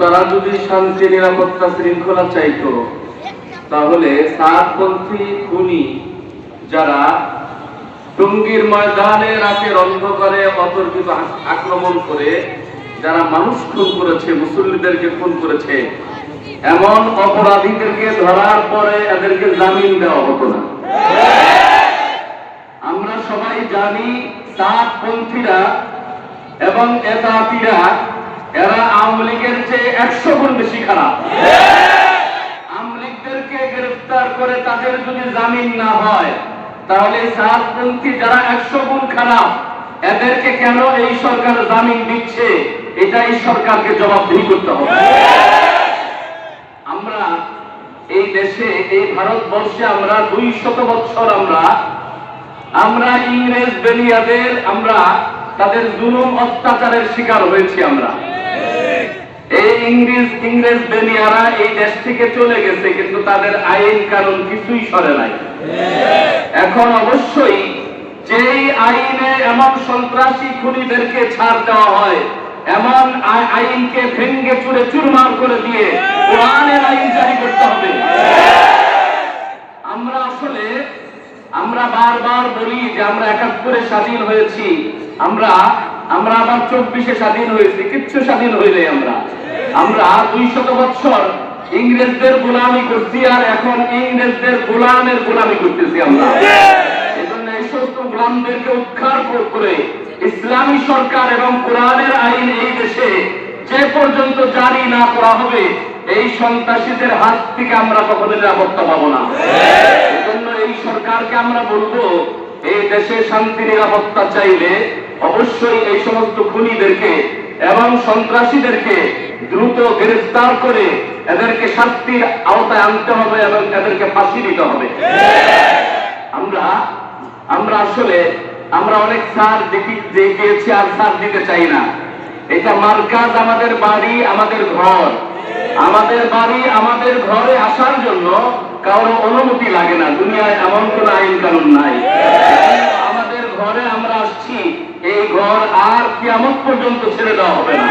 তারা যদি শান্তি, নিরাপত্তা, শৃঙ্খলা চাইতো, তাহলে সাতপন্থী খুনি যারা টঙ্গীর ময়দানে রাতের অন্ধকারে অতর্কিত আক্রমণ করে যারা মানুষ খুন করেছে, মুসল্লিদেরকে খুন করেছে, এমন অপরাধীদেরকে ধরার পরে এদেরকে জামিন দেওয়া হতো না। আমরা সবাই জানি সাতপন্থীরা এবং এতাতিরা এরা আওয়ামী লীগের চেয়ে 100 গুণ বেশি খারাপ। আওয়ামী লীগদেরকে গ্রেফতার করে তাদের যদি জামিন না হয়, তাহলে সাতপন্থী যারা 100 গুণ খারাপ, এদেরকে কেন এই সরকার জামিন দিচ্ছে, এটাই সরকারকে জবাবদিহি করতে হবে। আমরা এই দেশে, এই ভারতবর্ষে আমরা 200 বছর আমরা ইংরেজ বেনিয়াদের তাদের জুলুম অত্যাচারের শিকার হয়েছি। আমরা এই ইংরেজ বেনিয়ারা এই দেশ থেকে চলে গেছে, কিন্তু তাদের আইন কানুন কিছুই সরে নাই। এখন অবশ্যই যেই আইনে এমন সন্ত্রাসী খুনিদেরকে ছাড় দেওয়া হয়, এমন আইনকে ভেঙ্গে চুরে চুরমার করে দিয়ে কোরআনের আইন জারি করতে হবে। আমরা বারবার বলি যে আমরা 71-এ স্বাধীন হয়েছি, আমরা আবার 24-এ স্বাধীন হয়েছি, কিচ্ছু স্বাধীন হইলে আমরা 200 বছর ইংরেজদের গোলামি করছি, আর এখন ইংরেজদের গোলামের গোলামি করতেছি। আমরা এজন্য এই সমস্ত গোলামদেরকে উদ্ধার করে ইসলামী সরকার এবং কোরআনের আইন এই দেশে যে পর্যন্ত জারি না করা হবে, এই সন্ত্রাসীদের হাত থেকে আমরা কখনো নিরাপত্তা পাবো না। এজন্য এই সরকারকে আমরা বলবো, এই দেশে শান্তি নিরাপত্তা চাইলে অবশ্যই এই সমস্ত খুনিদেরকে এবং সন্ত্রাসীদেরকে দ্রুত গ্রেফতার করে এদেরকে শাস্তির আওতায় আনতে হবে এবং এদেরকে ফাঁসি দিতে হবে। আমরা অনেক সার দিয়েছি, আর সার দিতে চাই না। এটা মার্কাজ, আমাদের বাড়ি, আমাদের ঘর। আমাদের বাড়ি, আমাদের ঘরে আসার জন্য কারো অনুমতি লাগে না। দুনিয়ায় এমন কোন আইন কানুন নাই। আমাদের ঘরে আমরা আসছি, এই ঘর আর কিয়ামত পর্যন্ত ছেড়ে দেওয়া হবে না।